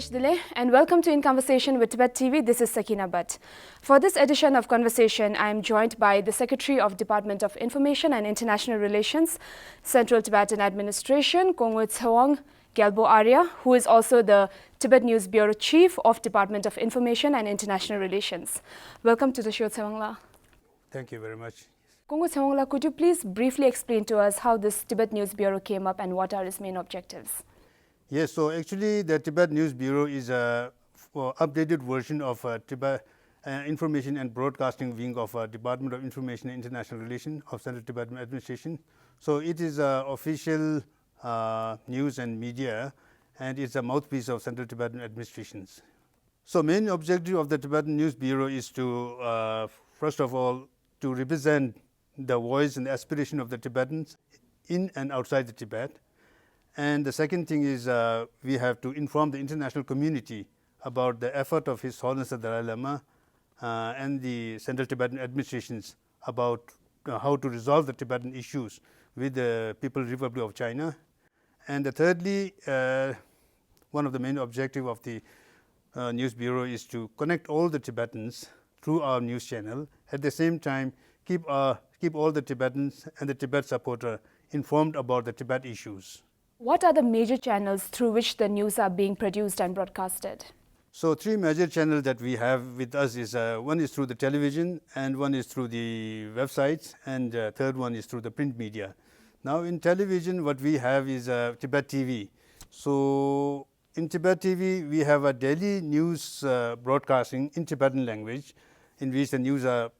Naresh Dile, and welcome to In Conversation with Tibettv. This is Sakina Bhatt. For this edition of Conversation, I am joined by the Secretary of Department of Information and International Relations, Central Tibetan Administration, Kongwe Tsewang, Gyalpo Arya, who is also the Tibet News Bureau Chief of Department of Information and International Relations. Welcome to the show, Tsewang. Thank you very much. Kongwe Tsewang, could you please briefly explain to us how this Tibet News Bureau came up and what are its main objectives? Yes, so actually the Tibet News Bureau is a updated version of Tibet Information and Broadcasting Wing of Department of Information and International Relations of Central Tibetan Administration. So it is official news and media, and it's a mouthpiece of Central Tibetan administrations. So main objective of the Tibetan News Bureau is to first of all to represent the voice and aspiration of the Tibetans in and outside the Tibet. And the second thing is we have to inform the international community about the effort of His Holiness the Dalai Lama and the Central Tibetan administrations about how to resolve the Tibetan issues with the People's Republic of China. And thirdly, one of the main objectives of the News Bureau is to connect all the Tibetans through our news channel. At the same time, keep all the Tibetans and the Tibet supporter informed about the Tibet issues. What are the major channels through which the news are being produced and broadcasted? So three major channels that we have with us is one is through the television, and one is through the websites, and third one is through the print media. Now in television what we have is Tibettv. So in Tibettv we have a daily news broadcasting in Tibetan language, in which the news are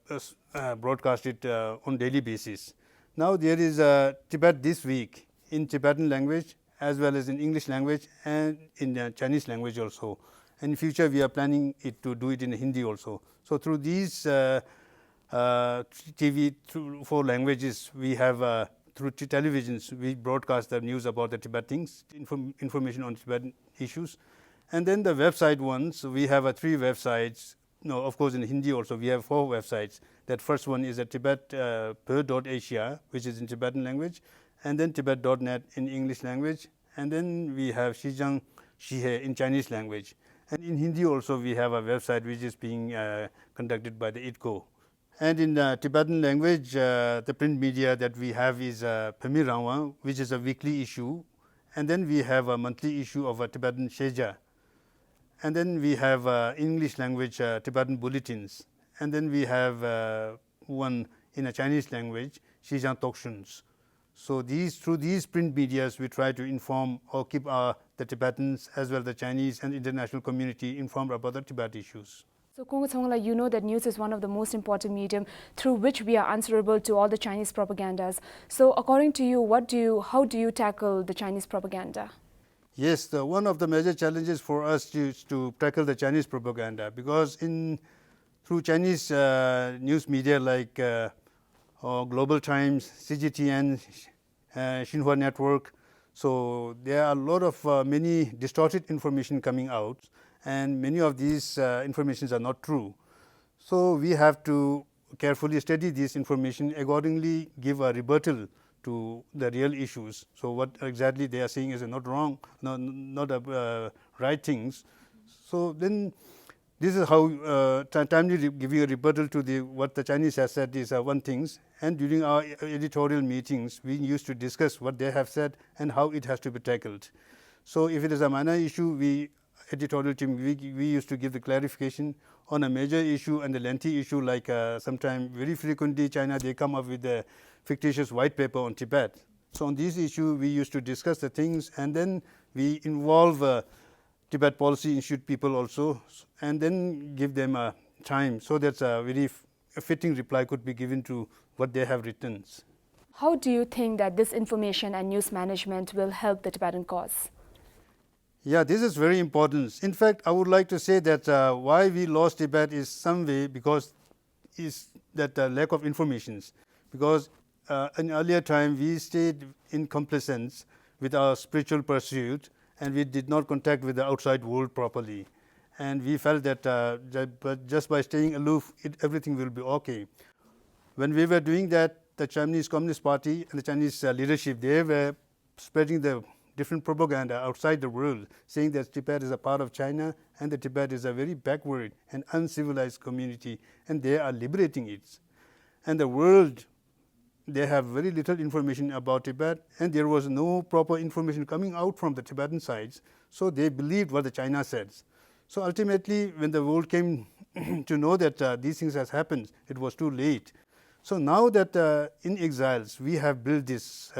broadcasted on daily basis. Now there is Tibet This Week in Tibetan language as well as in English language and in Chinese language also. And in future we are planning to do it in Hindi also. So through these TV, through 4 languages, we have through televisions we broadcast the news about the Tibetans, information on Tibetan issues. And then the website ones, we have 3 websites. No, of course in Hindi also we have 4 websites. That first one is Tibettv.asia, which is in Tibetan language, and then Tibet.net in English language, and then we have Xizang Shihe in Chinese language. And in Hindi also we have a website which is being conducted by the ITCO. And in Tibetan language, the print media that we have is Phemi Rangwa, which is a weekly issue, and then we have a monthly issue of a Tibetan Sheja, and then we have English language Tibetan bulletins, and then we have one in a Chinese language, Xizang Tokshuns. So through these print medias we try to inform or keep the Tibetans as well as the Chinese and international community informed about the Tibet issues. So Kongwe Tsewang, you know that news is one of the most important medium through which we are answerable to all the Chinese propagandas. So according to you, how do you tackle the Chinese propaganda? Yes, one of the major challenges for us is to tackle the Chinese propaganda, because through Chinese news media like Global Times, CGTN, Xinhua Network, so there are a lot of many distorted information coming out, and many of these informations are not true. So we have to carefully study this information, accordingly give a rebuttal to the real issues. So what exactly they are saying is not wrong, not right things. So then this is how timely give you a rebuttal to what the Chinese has said is one thing. And during our editorial meetings, we used to discuss what they have said and how it has to be tackled. So if it is a minor issue, editorial team, we used to give the clarification. On a major issue and a lengthy issue, like sometimes very frequently China, they come up with a fictitious white paper on Tibet. So on this issue, we used to discuss the things, and then we involve Tibet Policy Institute people also, and then give them time so that a very fitting reply could be given to what they have written. How do you think that this information and news management will help the Tibetan cause? Yeah, this is very important. In fact, I would like to say that why we lost Tibet is some way because is that lack of information. Because in earlier time we stayed in complacence with our spiritual pursuit, and we did not contact with the outside world properly. And we felt that just by staying aloof, everything will be okay. When we were doing that, the Chinese Communist Party and the Chinese leadership, they were spreading the different propaganda outside the world, saying that Tibet is a part of China and that Tibet is a very backward and uncivilized community, and they are liberating it. And the world, they have very little information about Tibet, and there was no proper information coming out from the Tibetan sides, so they believed what the China says. So ultimately, when the world came to know that these things has happened, it was too late. So now that in exiles, we have built this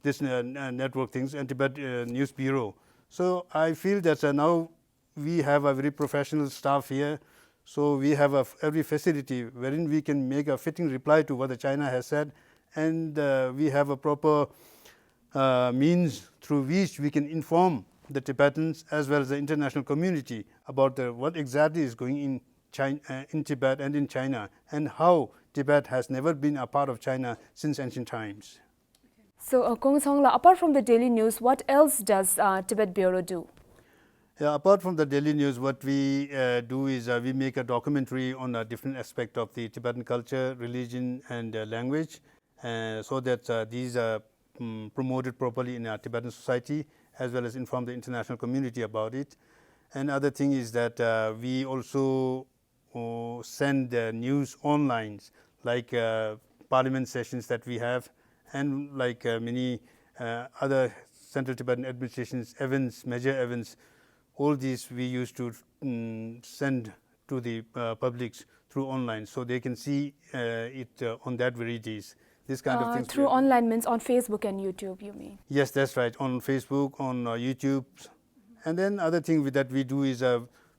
this network things and Tibet News Bureau. So I feel that now we have a very professional staff here. So we have every facility wherein we can make a fitting reply to what the China has said, and we have a proper means through which we can inform the Tibetans as well as the international community about what exactly is going in China, in Tibet and in China, and how Tibet has never been a part of China since ancient times. So, Kong Songla, apart from the daily news, what else does Tibet Bureau do? Yeah, apart from the daily news, what we do is we make a documentary on a different aspect of the Tibetan culture, religion, and language, so that these are promoted properly in our Tibetan society, as well as inform the international community about it. And other thing is that we also send news online, like parliament sessions that we have, and like many other Central Tibetan administrations events, major events. All these we used to send to the publics through online, so they can see it on that very days. This kind of things. Through online means on Facebook and YouTube, you mean? Yes, that's right. On Facebook, on YouTube, and then other thing that we do is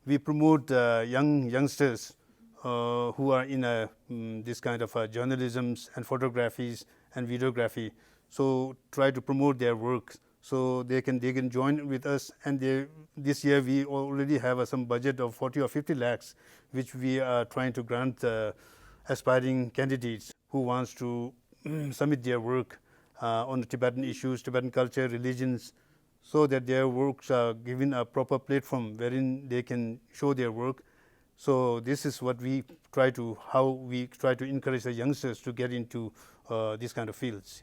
we promote youngsters who are in this kind of journalisms and photographies and videography. So try to promote their work so they can join with us. And this year we already have some budget of 40 or 50 lakhs, which we are trying to grant aspiring candidates who wants to submit their work on the Tibetan issues, Tibetan culture, religions, so that their works are given a proper platform wherein they can show their work. So this is what how we try to encourage the youngsters to get into these kind of fields.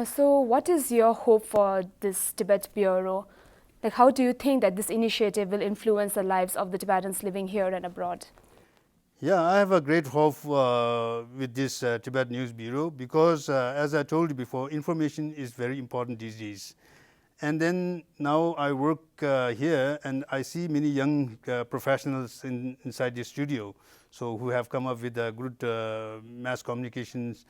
So what is your hope for this Tibet Bureau? Like, how do you think that this initiative will influence the lives of the Tibetans living here and abroad? Yeah, I have a great hope with this Tibet News Bureau, because as I told you before, information is very important these days. And then now I work here, and I see many young professionals inside the studio, so who have come up with good mass communications,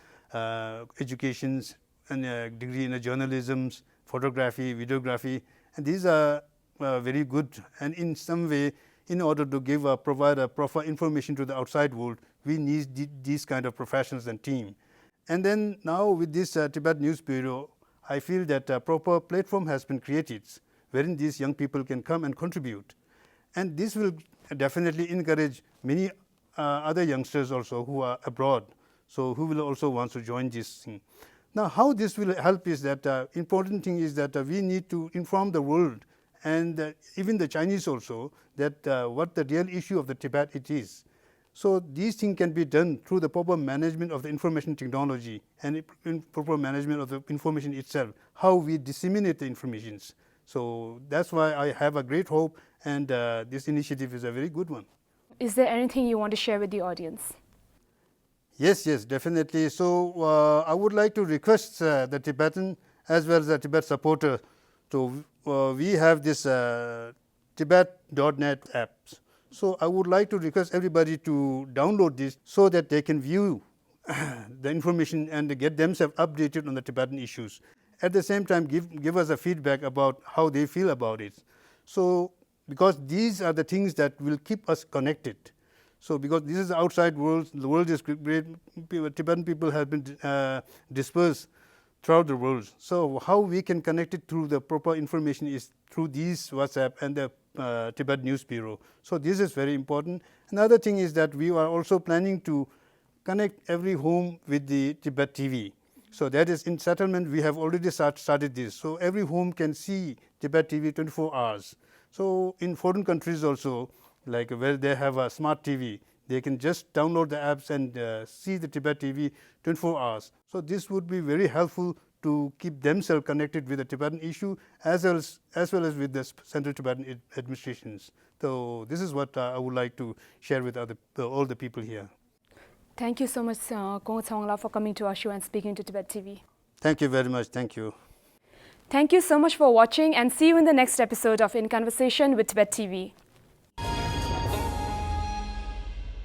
educations, and a degree in journalism, photography, videography, and these are very good. And in some way, in order to provide a proper information to the outside world, we need these kind of professionals and team. And then now with this Tibet News Bureau, I feel that a proper platform has been created wherein these young people can come and contribute. And this will definitely encourage many other youngsters also who are abroad, so who will also want to join this thing. Now, how this will help is that important thing is that we need to inform the world, and even the Chinese also, that what the real issue of the Tibet it is. So these things can be done through the proper management of the information technology and proper management of the information itself, how we disseminate the informations. So that's why I have a great hope, and this initiative is a very good one. Is there anything you want to share with the audience? Yes, definitely. So I would like to request the Tibetan as well as the Tibet supporter. So we have this Tibet.net apps. So I would like to request everybody to download this so that they can view the information and get themselves updated on the Tibetan issues. At the same time, give us a feedback about how they feel about it. So because these are the things that will keep us connected. So because this is the outside world, the world is great, Tibetan people have been dispersed throughout the world. So how we can connect it through the proper information is through these WhatsApp and the Tibet News Bureau. So this is very important. Another thing is that we are also planning to connect every home with the Tibettv. So that is in settlement, we have already started this. So every home can see Tibettv 24 hours. So in foreign countries also, like where they have a smart TV, they can just download the apps and see the Tibettv 24 hours. So this would be very helpful to keep themselves connected with the Tibetan issue as well as with the Central Tibetan administrations. So this is what I would like to share with all the people here. Thank you so much, Kong Tsewang, for coming to our show and speaking to Tibettv. Thank you very much. Thank you. Thank you so much for watching, and see you in the next episode of In Conversation with Tibettv.